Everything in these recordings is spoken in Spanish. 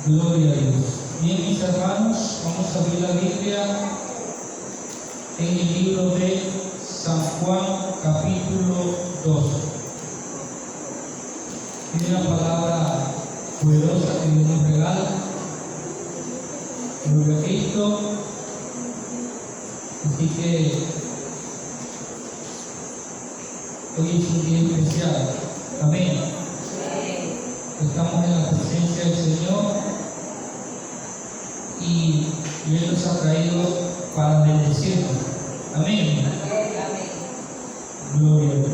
Gloria a Dios. Bien, mis hermanos, vamos a abrir la Biblia en el libro de San Juan, capítulo 12. Tiene una palabra poderosa que Dios nos regala. Gloria a Cristo. Así que hoy es un día especial. Amén. Estamos en la presencia del Señor y Él nos ha traído para bendecirnos. Amén. Gloria a Dios.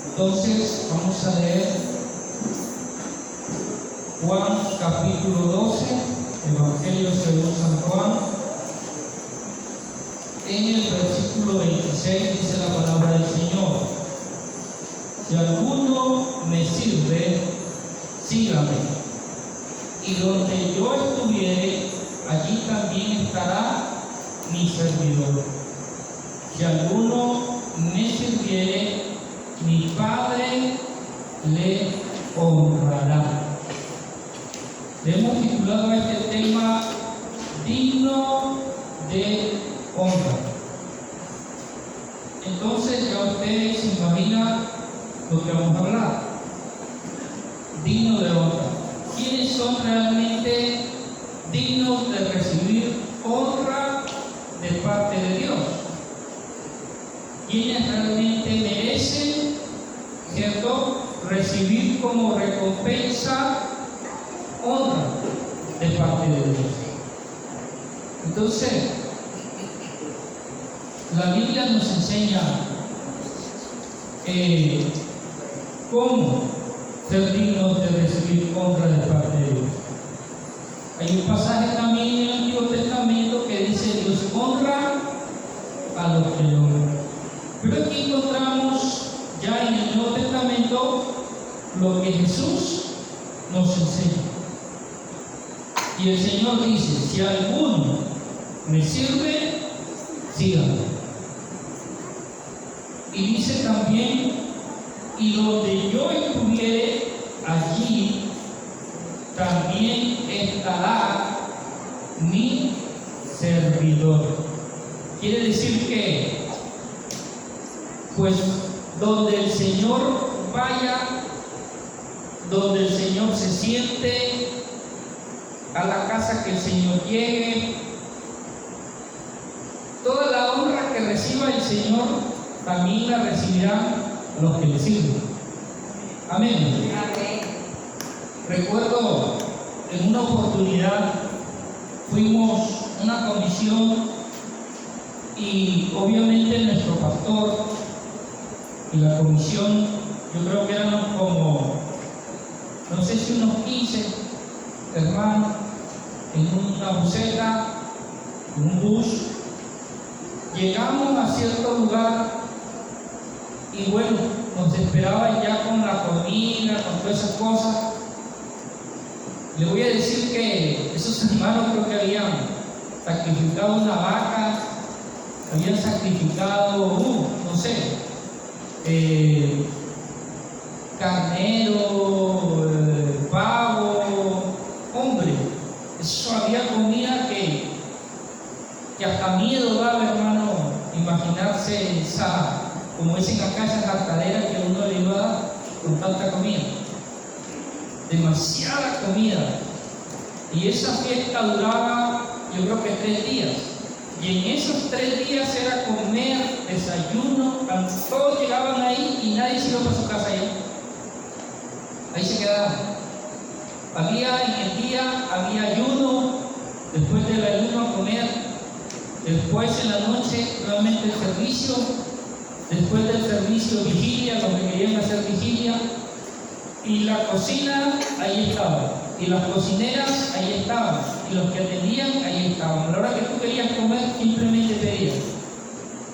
Entonces vamos a leer Juan capítulo 12, Evangelio según San Juan. En el versículo 26 dice la palabra del Señor: si alguno me sirve, sígame, y donde yo estuviere, allí también estará mi servidor. Si alguno me sirviere, mi Padre le honrará. Le hemos titulado a este tema digno de honra. Entonces ya ustedes se imaginan lo que vamos a hablar. Digno de honra. ¿Quiénes son realmente dignos de recibir honra de parte de Dios? ¿Quiénes realmente merecen, cierto, recibir como recompensa honra de parte de Dios? Entonces, la Biblia nos enseña cómo ser dignos de recibir honra de parte de Dios. Hay un pasaje también en el Antiguo Testamento que dice: Dios honra a los que lo honran. Pero aquí encontramos ya en el Nuevo Testamento lo que Jesús nos enseña. Y el Señor dice: si alguno me sirve, sígame. Y dice también: y donde yo estuviere, allí también estará mi servidor. Quiere decir que, pues, donde el Señor vaya, donde el Señor se siente, a la casa que el Señor llegue, toda la honra que reciba el Señor también la recibirán los que le sirven. Amén. Amén. Recuerdo en una oportunidad fuimos a una comisión y obviamente nuestro pastor y la comisión, yo creo que eran como, no sé si unos 15 hermanos en una buseta, en un bus. Llegamos a cierto lugar y bueno, nos esperaban ya con la comida, con todas esas cosas. Le voy a decir que esos hermanos creo que habían sacrificado una vaca, habían sacrificado, no sé, carnero, pavo, hombre. Eso había comida que hasta miedo daba, hermano, imaginarse esa, como dicen acá, esa jartadera que uno le iba a dar con tanta comida. Demasiada comida. Y esa fiesta duraba, yo creo que 3 días. Y en esos 3 días era comer, desayuno, todos llegaban ahí y nadie se iba para su casa allá. Ahí se quedaban. Había en el día, había ayuno, después del ayuno a comer, después en la noche nuevamente el servicio, después del servicio vigilia, los que querían hacer vigilia, y la cocina ahí estaba, y las cocineras ahí estaban, y los que atendían ahí estaban. A la hora que tú querías comer, simplemente pedías.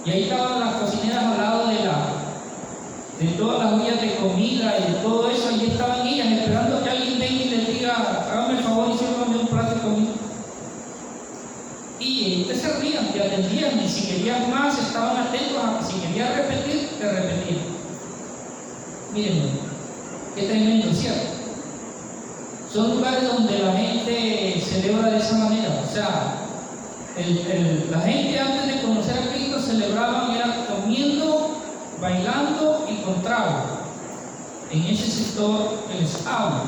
Y ahí estaban las cocineras al lado de todas las ollas de comida y de todo eso. Ahí estaban ellas esperando que alguien venga y les diga: hágame el favor y sírvame un plato de comida. Y te servían, te atendían, y si querías más estaban atentos a que si querías repetir, te repetían. Miren, qué tremendo, ¿cierto? son lugares donde la gente celebra de esa manera. O sea, la gente antes de conocer a Cristo celebraban, era comiendo, bailando y con trago. En ese sector que les hablo.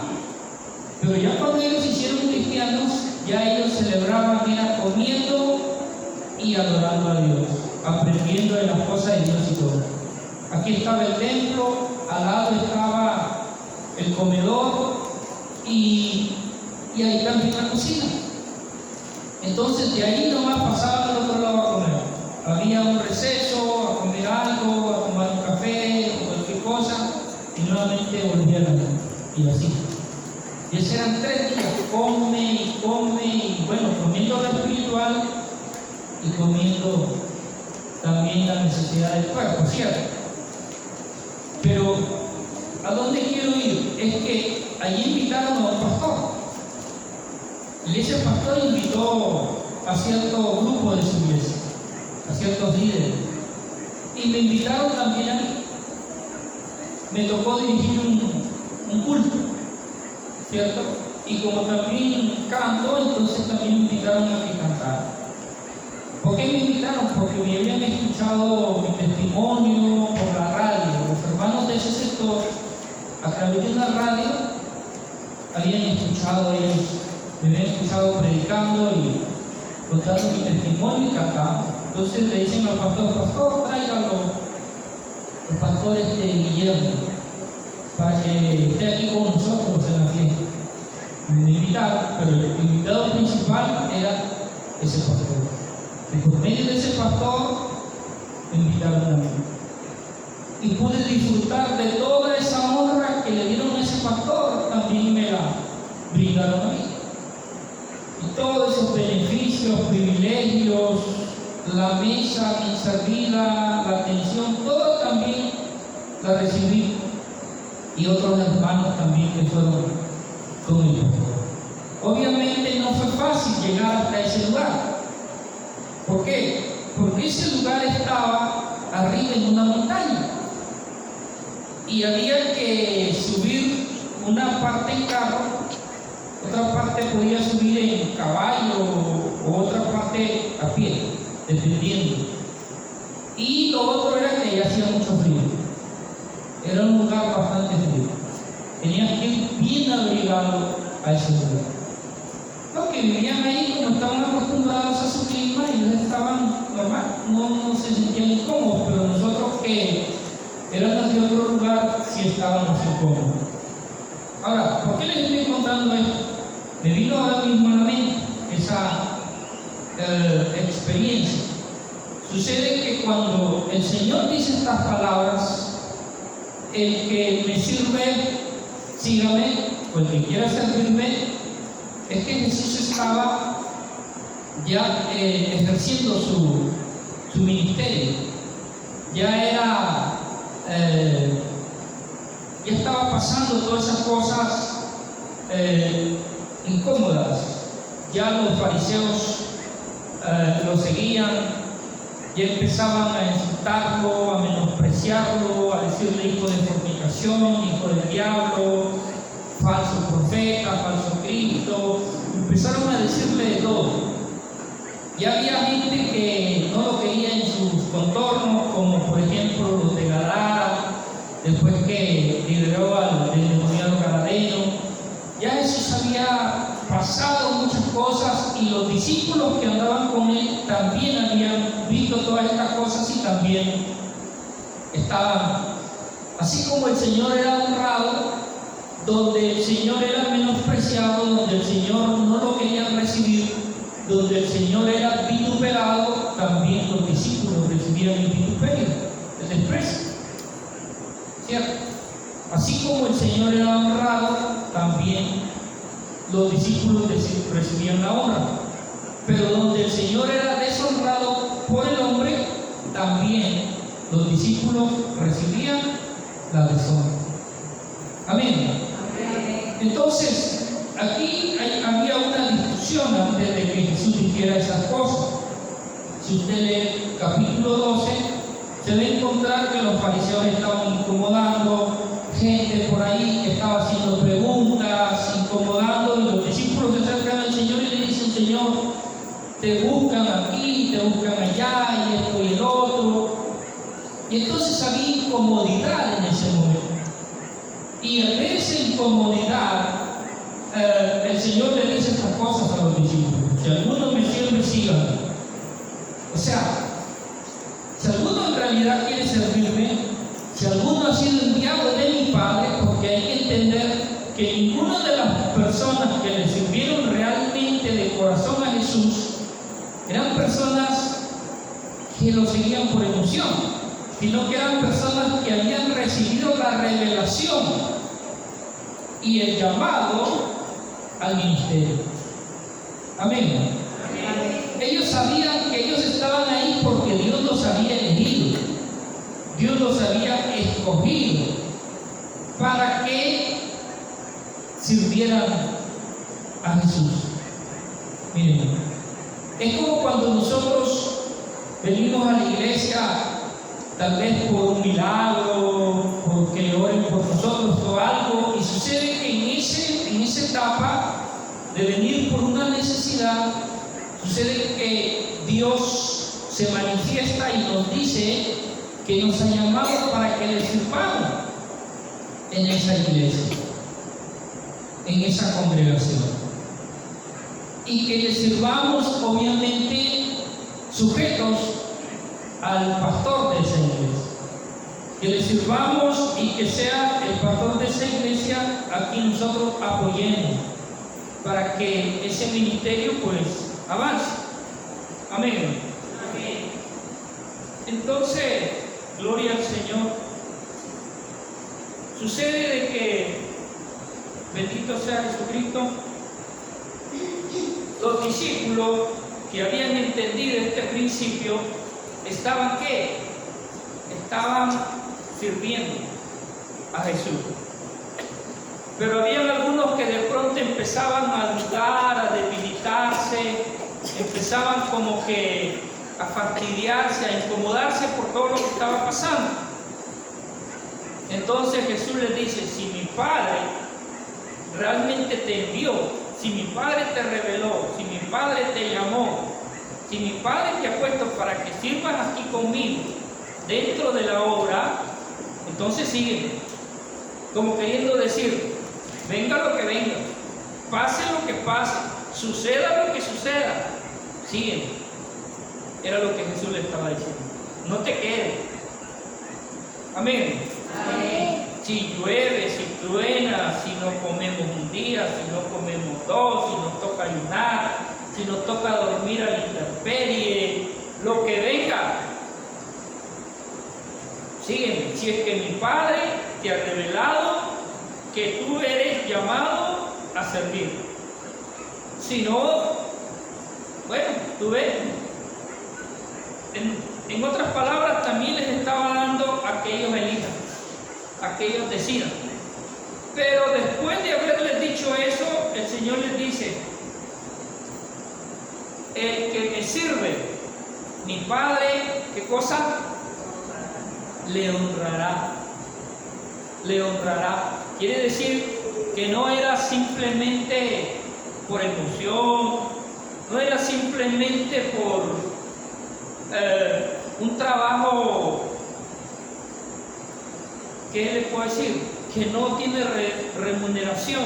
Pero ya cuando ellos se hicieron cristianos, ya ellos celebraban, era comiendo y adorando a Dios, aprendiendo de las cosas de Dios y todo. Aquí estaba el templo, al lado estaba el comedor y ahí también la cocina. Entonces de ahí nomás pasaban al otro lado a comer. Había un receso, a comer algo, a tomar un café o cualquier cosa, y nuevamente volvieron, y así. Y esos eran 3 días, come y bueno, comiendo lo espiritual y comiendo también la necesidad del cuerpo, ¿cierto? Pero ¿a dónde quiero ir? Es que allí invitaron a un pastor. Y ese pastor invitó a cierto grupo de su iglesia, a ciertos líderes. Y me invitaron también a mí. Me tocó dirigir un culto, ¿cierto? Y como también canto, entonces también me invitaron a que cantara. ¿Por qué me invitaron? Porque me habían escuchado mi testimonio por la radio. Los hermanos de ese sector, a través de una radio, habían escuchado ellos, me habían escuchado predicando y contando mi testimonio y cantando. Entonces le dicen al pastor, tráigalo. El pastor Guillermo, para que esté aquí con nosotros en la fiesta. Me invitaron, pero el invitado principal era ese pastor. Y por medio de ese pastor me invitaron a mí. Y pude disfrutar de toda esa honra que le dieron a ese pastor, también me la brindaron a mí. Y todos esos beneficios, privilegios, la mesa bien servida, la atención, todo también la recibí. Y otros hermanos también que fueron con el pastor. Obviamente no fue fácil llegar hasta ese lugar. ¿Por qué? Porque ese lugar estaba arriba en una montaña. Y había que subir una parte en carro, otra parte podía subir en caballo o otra parte a pie, dependiendo. Y lo otro era que ya hacía mucho frío. Era un lugar bastante frío. Tenías que ir bien abrigado a ese lugar. Los que vivían ahí, como estaban acostumbrados a su clima, ellos estaban normal, no se sentían incómodos, pero nosotros que éramos de otro lugar, sí estábamos incómodos. Ahora, ¿por qué les estoy contando esto? Me vino ahora mismo a la mente esa experiencia. Sucede que cuando el Señor dice estas palabras, el que me sirve, sígame, o el que quiera servirme, es que Jesús estaba ya ejerciendo su ministerio. Ya estaba pasando todas esas cosas incómodas. Ya los fariseos lo seguían, ya empezaban a insultarlo, a menospreciarlo, a decirle hijo de fornicación, hijo del diablo, falso profeta, falso Cristo. Empezaron a decirle de todo. Ya había gente que no lo quería en sus contornos, como por ejemplo los de Gadara, después que liberó al endemoniado gadareno. Ya Jesús había pasado muchas cosas y los discípulos que andaban con él también habían visto todas estas cosas y también estaban, así como el Señor era honrado, donde el Señor era menospreciado, donde el Señor no lo querían recibir, donde el Señor era vituperado, también los discípulos recibían el vituperio, el desprecio. ¿Cierto? Así como el Señor era honrado, también los discípulos recibían la honra. Pero donde el Señor era deshonrado por el hombre, también los discípulos recibían la deshonra. Amén. Entonces, aquí había una discusión antes de que Jesús dijera esas cosas. Si usted lee el capítulo 12, se va a encontrar que los fariseos estaban incomodando, gente por ahí que estaba haciendo preguntas, incomodando, y los discípulos se acercan al Señor y le dicen: Señor, te buscan aquí, te buscan allá, y esto y el otro. Y entonces había incomodidad en ese momento. Y en esa incomodidad, el Señor le dice estas cosas a los discípulos: si alguno me sirve, síganme. O sea, si alguno en realidad quiere servirme, si alguno ha sido enviado de mi Padre, porque hay que entender que ninguna de las personas que le sirvieron realmente de corazón a Jesús eran personas que lo seguían por emoción, sino que eran personas que habían recibido la revelación y el llamado al ministerio. Amén. Ellos sabían que ellos estaban ahí porque Dios los había elegido, Dios los había escogido para que sirvieran a Jesús. Miren, es como cuando nosotros venimos a la iglesia, tal vez por un milagro, porque oren por nosotros o algo, y sucede que en esa etapa de venir por una necesidad, sucede que Dios se manifiesta y nos dice que nos ha llamado para que le sirvamos en esa iglesia, en esa congregación, y que le sirvamos obviamente sujetos al pastor de esa iglesia, que le sirvamos y que sea el pastor de esa iglesia a quien nosotros apoyemos para que ese ministerio pues avance. Amén. Amén. Entonces, gloria al Señor. Sucede de que, bendito sea Jesucristo, los discípulos que habían entendido este principio estaban ¿qué? Estaban sirviendo a Jesús. Pero había algunos que de pronto empezaban a dudar, a debilitarse, empezaban como que a fastidiarse, a incomodarse por todo lo que estaba pasando. Entonces Jesús les dice: si mi Padre realmente te envió, si mi Padre te reveló, si mi Padre te llamó, si mi Padre te ha puesto para que sirvas aquí conmigo dentro de la obra, entonces sígueme. Como queriendo decir: venga lo que venga, pase lo que pase, suceda lo que suceda, sígueme. Era lo que Jesús le estaba diciendo. No te quedes. Amén. Amén. Si llueve, si truena, si no comemos un día, si no comemos dos, si nos toca ayunar, si nos toca dormir a la intemperie, lo que venga, sígueme. Si es que mi Padre te ha revelado que tú eres llamado a servir. Si no, bueno, tú ves. En otras palabras, también les estaba dando a que ellos elijan, a que ellos decidan. Pero después de haberles dicho eso, el Señor les dice: el que me sirve, mi Padre, ¿qué cosa? Le honrará. Le honrará. Quiere decir que no era simplemente por emoción, no era simplemente por un trabajo, ¿qué le puedo decir? Que no tiene remuneración,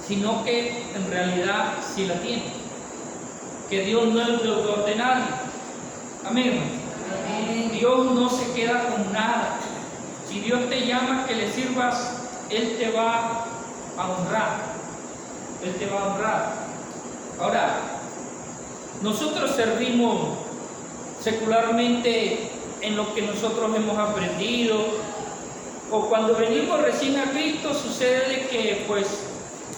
sino que en realidad sí la tiene. Que Dios no es deudor de nadie. Amén. Amén. Dios no se queda con nada. Si Dios te llama que le sirvas, Él te va a honrar. Él te va a honrar. Ahora, nosotros servimos secularmente en lo que nosotros hemos aprendido, o cuando venimos recién a Cristo, sucede de que pues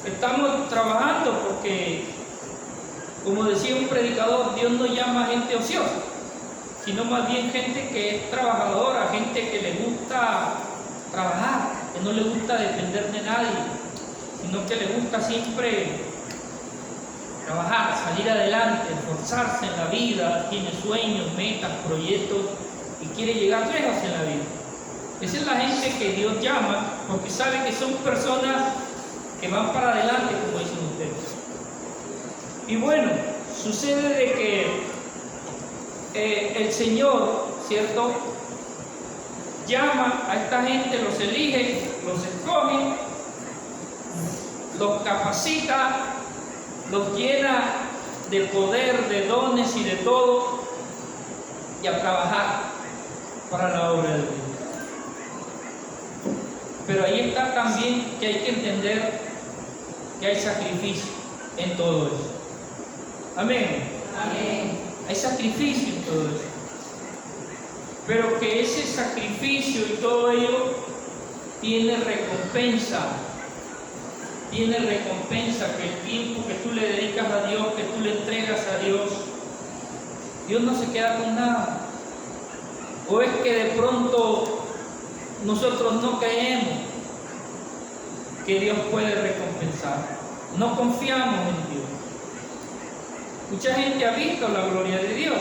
estamos trabajando, porque como decía un predicador, Dios no llama a gente ociosa, sino más bien gente que es trabajadora, gente que le gusta trabajar, que no le gusta depender de nadie, sino que le gusta siempre trabajar, salir adelante, esforzarse en la vida, tiene sueños, metas, proyectos y quiere llegar lejos en la vida. Esa es la gente que Dios llama porque sabe que son personas que van para adelante, como dicen ustedes. Y bueno, sucede de que el Señor, ¿cierto?, llama a esta gente, los elige, los escoge, los capacita, los llena de poder, de dones y de todo, y a trabajar para la obra de Dios. Pero ahí está también que hay que entender que hay sacrificio en todo eso. Amén. Amén. Hay sacrificio en todo eso. Pero que ese sacrificio y todo ello tiene recompensa. Tiene recompensa, que el tiempo que tú le dedicas a Dios, que tú le entregas a Dios, Dios no se queda con nada. O es que de pronto nosotros no creemos que Dios puede recompensar. No confiamos en Dios. Mucha gente ha visto la gloria de Dios,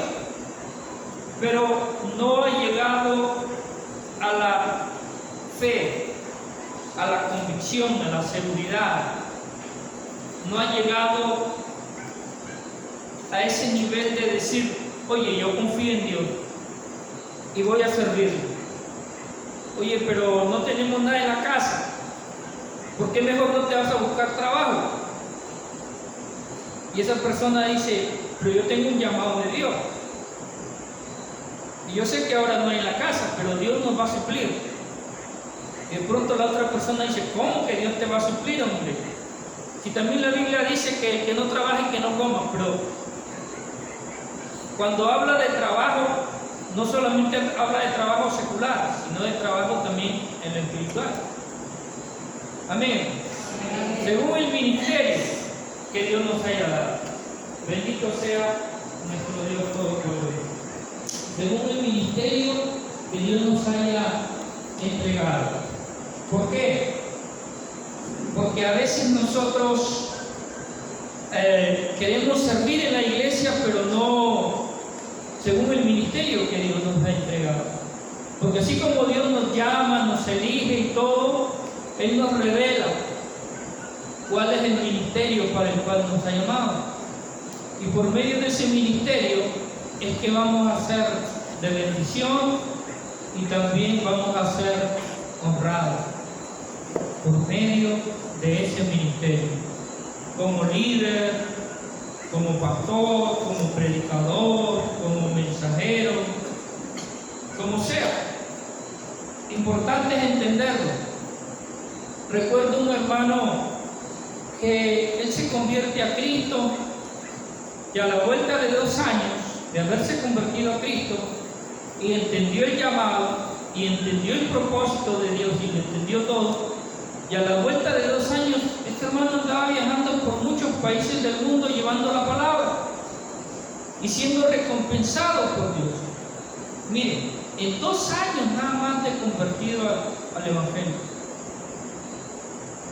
pero no ha llegado a la fe, a la convicción, a la seguridad. No ha llegado a ese nivel de decir, oye, yo confío en Dios y voy a servirle. Oye, pero no tenemos nada en la casa. ¿Por qué mejor no te vas a buscar trabajo? Y esa persona dice, pero yo tengo un llamado de Dios. Y yo sé que ahora no hay en la casa, pero Dios nos va a suplir. Y de pronto la otra persona dice, ¿cómo que Dios te va a suplir, hombre? Si también la Biblia dice que el que no trabaje, que no coma. Pero cuando habla de trabajo, no solamente habla de trabajo secular, sino de trabajo también en lo espiritual. Amén. Amén. Según el ministerio que Dios nos haya dado. Bendito sea nuestro Dios Todopoderoso. Según el ministerio que Dios nos haya entregado. ¿Por qué? Porque a veces nosotros queremos servir en la iglesia, pero no según el ministerio que Dios nos ha entregado. Porque así como Dios nos llama, nos elige y todo, Él nos revela cuál es el ministerio para el cual nos ha llamado. Y por medio de ese ministerio es que vamos a ser de bendición y también vamos a ser honrados por medio de ese ministerio. Como líder, como pastor, como predicador, como mensajero, como sea. Importante es entenderlo. Recuerdo un hermano que él se convierte a Cristo y a la vuelta de 2 años de haberse convertido a Cristo y entendió el llamado y entendió el propósito de Dios y lo entendió todo, y a la vuelta de 2 años este hermano andaba viajando por muchos países del mundo llevando la palabra y siendo recompensado por Dios. Miren, en 2 años nada más de convertido al Evangelio,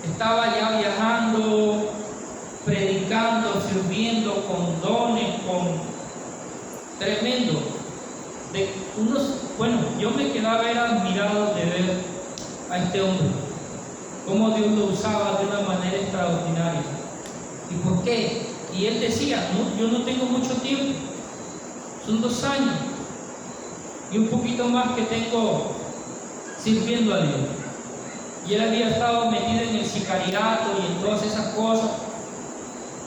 estaba ya viajando, predicando, sirviendo con dones, con tremendo. Bueno, yo me quedaba admirado de ver a este hombre, cómo Dios lo usaba de una manera extraordinaria. ¿Y por qué? Y él decía, no, yo no tengo mucho tiempo, son 2 años y un poquito más que tengo sirviendo a Dios. Y él había estado metido en el sicariato y en todas esas cosas,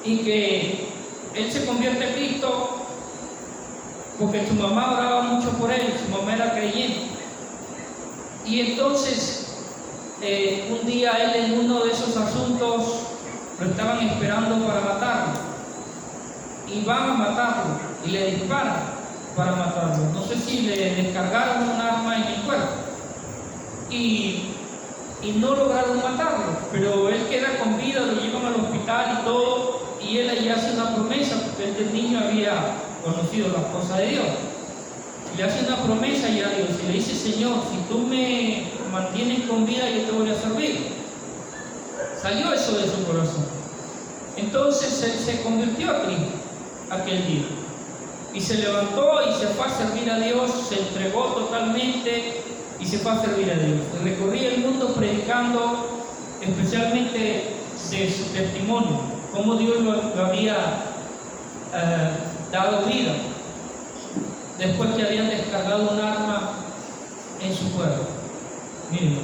y que él se convierte a Cristo porque su mamá oraba mucho por él, su mamá era creyente. Y entonces un día él en uno de esos asuntos lo estaban esperando para matarlo, y van a matarlo y le disparan para matarlo. No sé si le descargaron un arma en el cuerpo y no lograron matarlo, pero él queda con vida, lo llevan al hospital y todo, y él ahí hace una promesa, porque él de niño había conocido las cosas de Dios, y le hace una promesa ya a Dios y le dice, Señor, si tú me mantienes con vida, yo te voy a servir. Salió eso de su corazón. Entonces él se convirtió a Cristo aquel día y se levantó y se fue a servir a Dios, se entregó totalmente y se fue a servir a Dios. Recorría el mundo predicando especialmente de su testimonio, cómo Dios lo había dado vida después que habían descargado un arma en su cuerpo. Miren,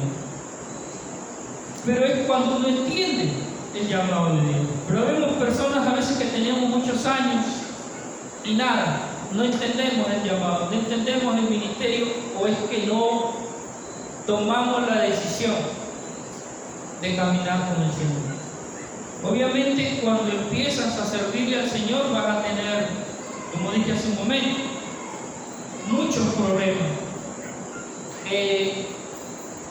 pero es cuando uno entiende el llamado de Dios. Pero vemos personas a veces que tenemos muchos años y nada, no entendemos el llamado, no entendemos el ministerio, o es que no tomamos la decisión de caminar con el Señor. Obviamente, cuando empiezas a servirle al Señor, vas a tener, como dije hace un momento, muchos problemas.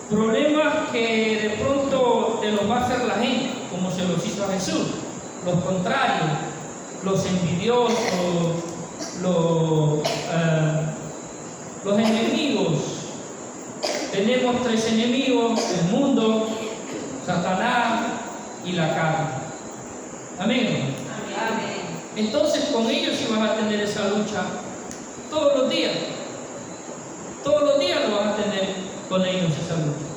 Problemas que de pronto te los va a hacer la gente, como se los hizo a Jesús. Los contrarios, los envidiosos, los enemigos. Tenemos 3 enemigos: el mundo, Satanás y la carne. Amén. Entonces con ellos sí vas a tener esa lucha todos los días. Todos los días lo vas a tener con ellos esa lucha.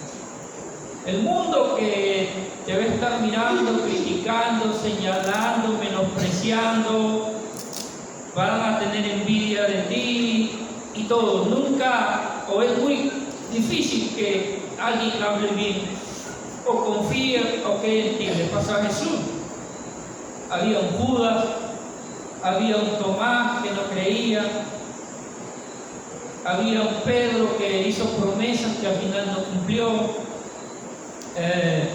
El mundo que te va a estar mirando, criticando, señalando, menospreciando, van a tener envidia de ti y todo. Nunca, o es muy difícil que alguien hable bien o confíe o que en ti. Le pasó a Jesús. Había un Judas, había un Tomás que no creía, había un Pedro que hizo promesas que al final no cumplió,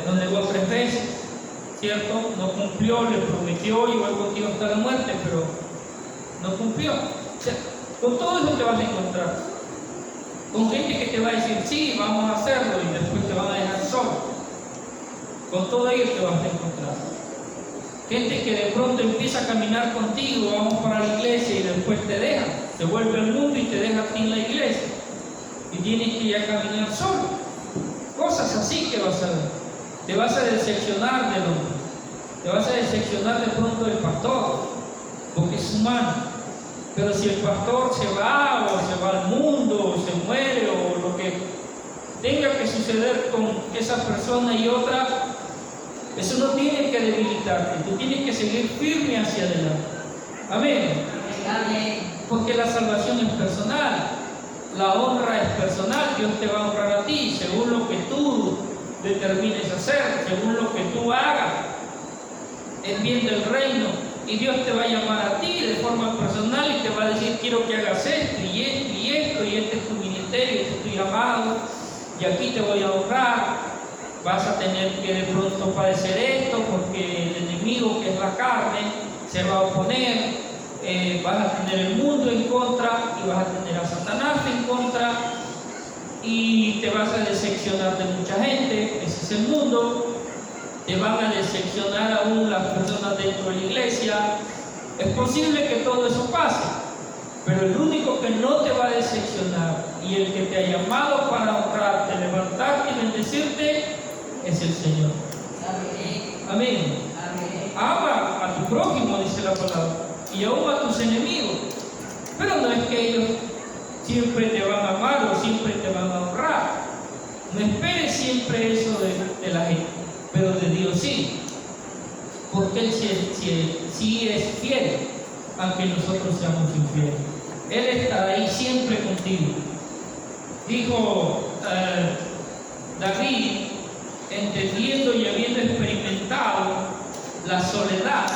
lo negó 3 veces, ¿cierto? No cumplió, le prometió y igual contigo hasta la muerte, pero no cumplió. O sea, con todo eso te vas a encontrar, con gente que te va a decir, sí, vamos a hacerlo, y después te van a dejar solo. Con todo ello te vas a encontrar. Gente que de pronto empieza a caminar contigo, vamos para la iglesia y después te deja, te vuelve al mundo y te deja aquí en la iglesia. Y tienes que ya caminar solo. Cosas así que vas a ver. Te vas a decepcionar del hombre. Te vas a decepcionar de pronto del pastor, porque es humano. Pero si el pastor se va o se va al mundo o se muere o lo que tenga que suceder con esa persona y otra, eso no tiene que debilitarte. Tú tienes que seguir firme hacia adelante. Amén. Amén. Porque la salvación es personal. La honra es personal. Dios te va a honrar a ti según lo que tú determines hacer, según lo que tú hagas en bien del reino. Y Dios te va a llamar a ti de forma personal y te va a decir, quiero que hagas esto y esto y esto, y este es tu ministerio, este es tu llamado, y aquí te voy a honrar. Vas a tener que de pronto padecer esto porque el enemigo, que es la carne, se va a oponer. Vas a tener el mundo en contra y vas a tener a Satanás en contra y te vas a decepcionar de mucha gente. Ese es el mundo. Te van a decepcionar aún las personas dentro de la iglesia. Es posible que todo eso pase, pero el único que no te va a decepcionar y el que te ha llamado para honrarte, levantarte y bendecirte es el Señor. Amén. Amén. Amén. Ama a tu prójimo, dice la palabra, y aún a tus enemigos. Pero no es que ellos siempre te van a amar o siempre te van a honrar. No esperes siempre eso de la gente, pero de Dios sí. Porque Él sí es fiel, aunque nosotros seamos infieles. Él estará ahí siempre contigo. Dijo David, entendiendo y habiendo experimentado la soledad,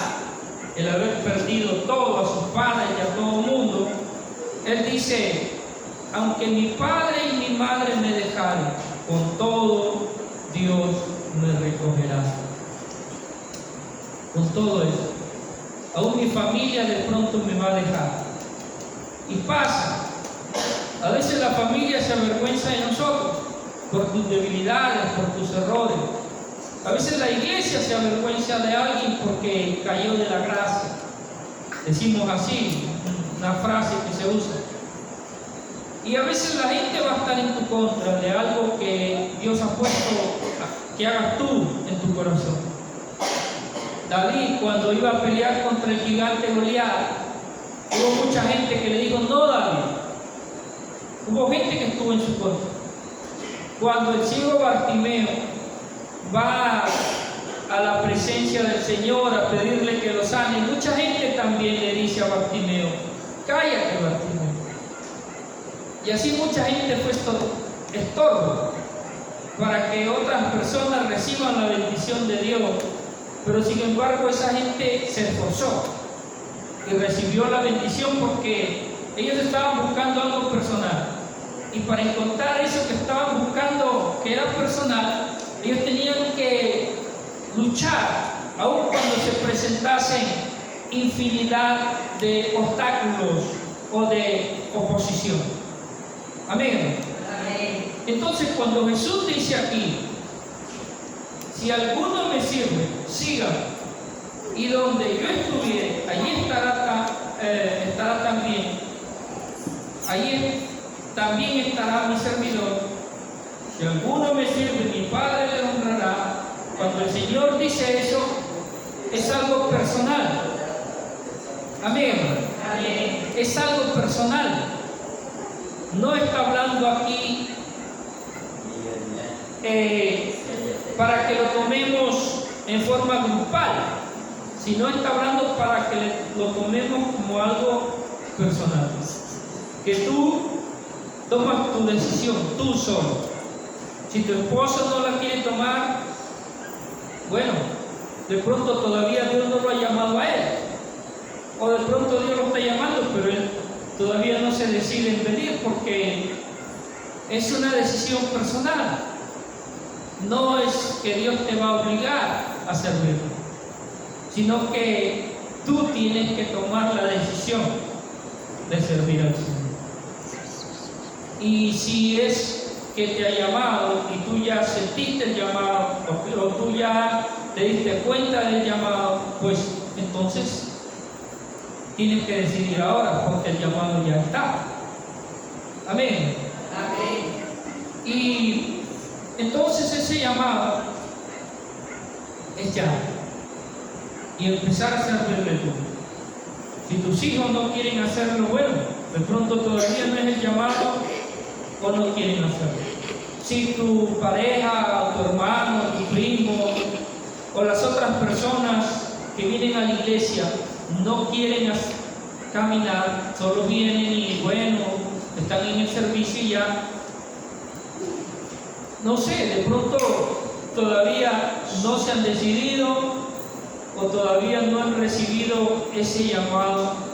el haber perdido todo, a sus padres y a todo el mundo, él dice, aunque mi padre y mi madre me dejaren, con todo Dios me recogerá. Con todo eso, aún mi familia de pronto me va a dejar. Y pasa, a veces la familia se avergüenza de nosotros por tus debilidades, por tus errores. A veces la iglesia se avergüenza de alguien porque cayó de la gracia. Decimos así, una frase que se usa. Y a veces la gente va a estar en tu contra de algo que Dios ha puesto que hagas tú en tu corazón. David, cuando iba a pelear contra el gigante Goliat, hubo mucha gente que le dijo, no, David. Hubo gente que estuvo en su contra. Cuando el ciego Bartimeo va a la presencia del Señor a pedirle que lo sane, mucha gente también le dice a Bartimeo: cállate, Bartimeo. Y así mucha gente fue estorbo para que otras personas reciban la bendición de Dios. Pero sin embargo esa gente se esforzó y recibió la bendición porque ellos estaban buscando algo personal. Y para encontrar eso que estaban buscando, que era personal, ellos tenían que luchar, aun cuando se presentasen infinidad de obstáculos o de oposición. Amén. Amén. Entonces, cuando Jesús dice aquí: si alguno me sirve, siga, y donde yo estuviere, allí estará también, allí también estará mi servidor. Si alguno me sirve, mi Padre le honrará. Cuando el Señor dice eso, es algo personal. Amén. Amén. Es algo personal. No está hablando aquí para que lo tomemos en forma grupal, sino está hablando para que lo tomemos como algo personal. Que tú tomas tu decisión, tú solo. Si tu esposo no la quiere tomar, bueno, de pronto todavía Dios no lo ha llamado a él. O de pronto Dios lo está llamando, pero él todavía no se decide en venir porque es una decisión personal. No es que Dios te va a obligar a servirlo, sino que tú tienes que tomar la decisión de servir al Señor. Y si es que te ha llamado y tú ya sentiste el llamado, o tú ya te diste cuenta del llamado, pues entonces tienes que decidir ahora, porque el llamado ya está. Amén. Amén. Y entonces ese llamado es ya. Y empezar a servirle tú. Si tus hijos no quieren hacerlo, bueno, de pronto todavía no es el llamado o no quieren hacerlo. Si tu pareja, o tu hermano, tu primo o las otras personas que vienen a la iglesia no quieren caminar, solo vienen y bueno, están en el servicio y ya, no sé, de pronto todavía no se han decidido o todavía no han recibido ese llamado,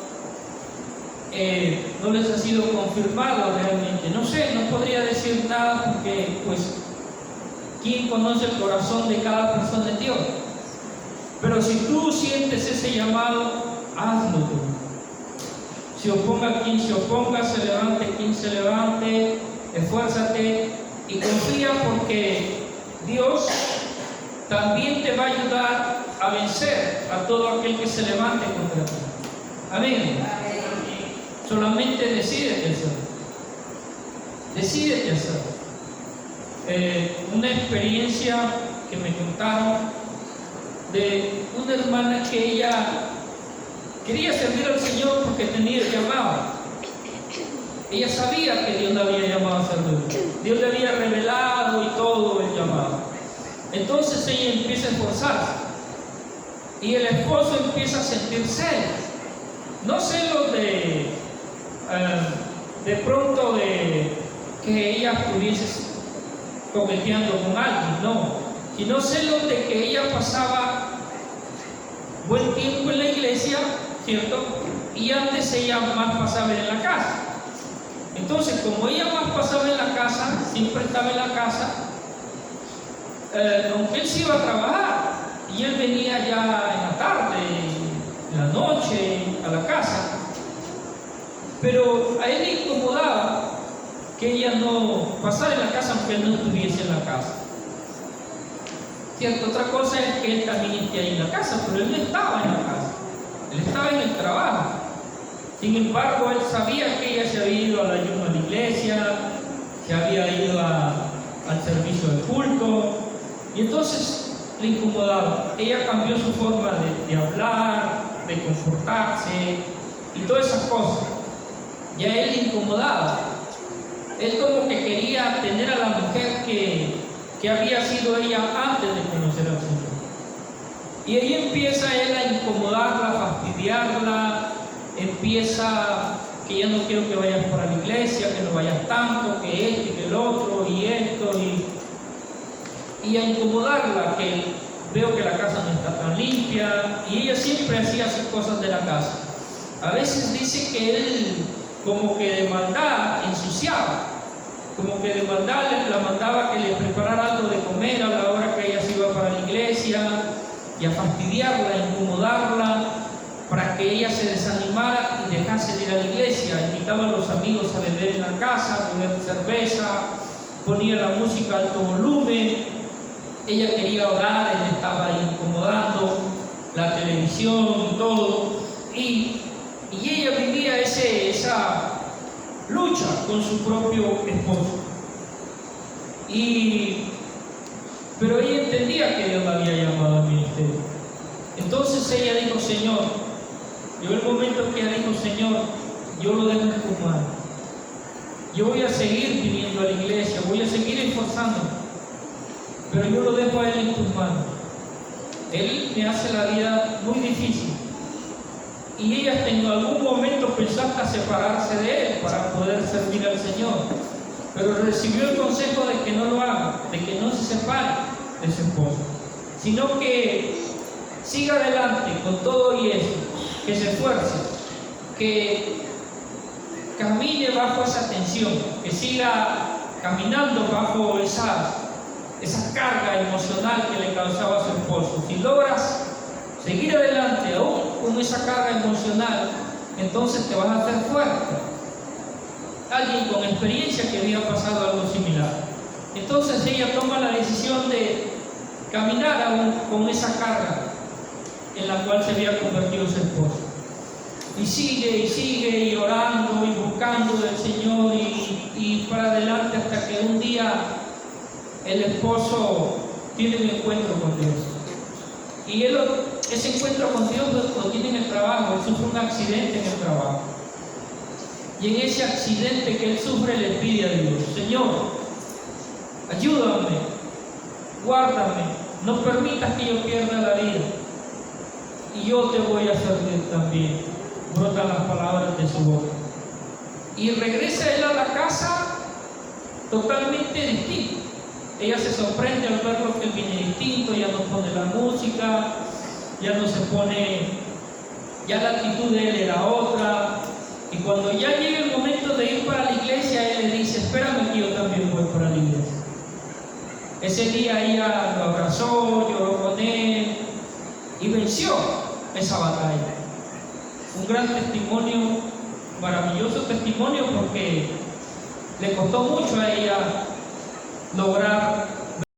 no les ha sido confirmado realmente. No sé, no podría decir nada porque pues ¿quién conoce el corazón de cada persona en Dios? Pero si tú sientes ese llamado, hazlo tú. Se oponga quien se oponga, se levante quien se levante, esfuérzate y confía, porque Dios también te va a ayudar a vencer a todo aquel que se levante contra ti. Amén. Solamente decídete hacerlo. Decídete hacerlo. Una experiencia que me contaron de una hermana que ella quería servir al Señor porque tenía el llamado. Ella sabía que Dios la había llamado a servir. Dios le había revelado y todo el llamado. Entonces ella empieza a esforzarse. Y el esposo empieza a sentir celos. No celos de pronto de que ella estuviese coqueteando con alguien, no. Sino celos de que ella pasaba buen tiempo en la iglesia, ¿cierto? Y antes ella más pasaba en la casa. Entonces, como ella más pasaba en la casa, siempre estaba en la casa, aunque él se iba a trabajar, y él venía ya en la tarde, en la noche, a la casa, pero a él le incomodaba que ella no pasara en la casa aunque él no estuviese en la casa. Cierto, otra cosa es que él también esté ahí en la casa, pero él no estaba en la casa, él estaba en el trabajo. Sin embargo, él sabía que ella se había ido al ayuno a la iglesia, se había ido al servicio del culto, y entonces le incomodaba. Ella cambió su forma de hablar, de comportarse y todas esas cosas. Y a él le incomodaba. Él como que quería tener a la mujer que había sido ella antes de conocer al Señor. Y ahí empieza él a incomodarla, a fastidiarla, empieza que ya no quiero que vayas para la iglesia, que no vayas tanto, que esto y que el otro, y esto, y a incomodarla, que veo que la casa no está tan limpia, y ella siempre hacía sus cosas de la casa. A veces dice que él como que de maldad ensuciaba, como que de maldad la mandaba que le preparara algo de comer a la hora que ella se iba para la iglesia, y a fastidiarla, a incomodarla, para que ella se desanimara y dejase de ir a la iglesia. Invitaba a los amigos a beber en la casa, a beber cerveza, ponía la música a alto volumen, ella quería orar, él estaba ahí incomodando, la televisión y todo, y ella vivía esa lucha con su propio esposo. Pero ella entendía que Dios la había llamado al ministerio. Entonces ella dijo: Señor, llegó el momento que ella dijo: Señor, yo lo dejo en tus manos. Yo voy a seguir viniendo a la iglesia, voy a seguir esforzándome, pero yo lo dejo a Él en tus manos. Él me hace la vida muy difícil. Y ella hasta en algún momento pensó hasta separarse de Él para poder servir al Señor. Pero recibió el consejo de que no lo haga, de que no se separe de su esposo, sino que siga adelante con todo y eso, que se esfuerce, que camine bajo esa tensión, que siga caminando bajo esa carga emocional que le causaba a su esposo. Si logras seguir adelante aún con esa carga emocional, entonces te vas a hacer fuerte. Alguien con experiencia que había pasado algo similar. Entonces ella toma la decisión de caminar aún con esa carga en la cual se había convertido su esposo. Y sigue, y orando y buscando del Señor, y para adelante, hasta que un día el esposo tiene un encuentro con Dios. Y ese encuentro con Dios lo tiene en el trabajo. Él sufre un accidente en el trabajo. Y en ese accidente que él sufre le pide a Dios: Señor, ayúdame, guárdame, no permitas que yo pierda la vida, y yo te voy a servir también. Brotan las palabras de su boca. Y regresa él a la casa totalmente distinto. Ella se sorprende al verlo que él viene distinto, ya no pone la música, ya no se pone, ya la actitud de él era otra. Y cuando ya llega el momento de ir para la iglesia, él le dice: espérame que yo también voy para la iglesia. Ese día ella lo abrazó, lloró con él y venció esa batalla. Un gran testimonio, maravilloso testimonio, porque le costó mucho a ella lograr